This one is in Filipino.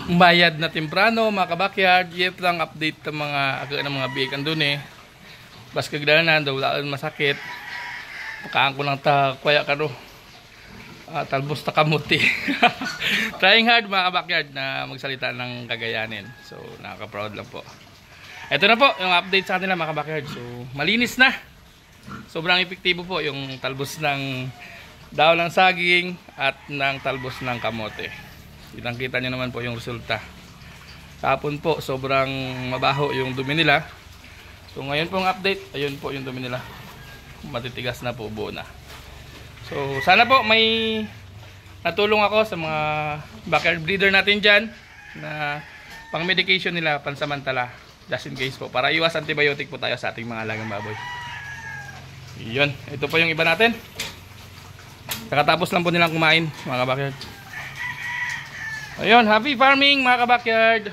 bayad na temprano mga kabakyard. Yep lang update ng mga biikan dun eh. Bas kagdanan daw laan masakit. Pakaan ko lang ta kuya kano. Talbos ta kamuti. Trying hard mga kabakyard na magsalita ng kagayanin. So nakaka-proud lang po. Ito na po yung update sa kanila mga kabakyard. So malinis na. Sobrang epektibo po yung talbos ng daw ng saging at ng talbos ng kamote. Kitang-kita nyo naman po yung resulta. Kahapon po, sobrang mabaho yung dumi nila. So ngayon pong update, ayun po yung dumi nila. Matitigas na po, buo na. So sana po may natulong ako sa mga backyard breeder natin dyan na pang medication nila pansamantala. Just in case po. Para iwas antibiotic po tayo sa ating mga alagang baboy. Yun, ito po yung iba natin. Kakatapos lang po nilang kumain mga kabakyard. Ayun, happy farming mga kabakyard.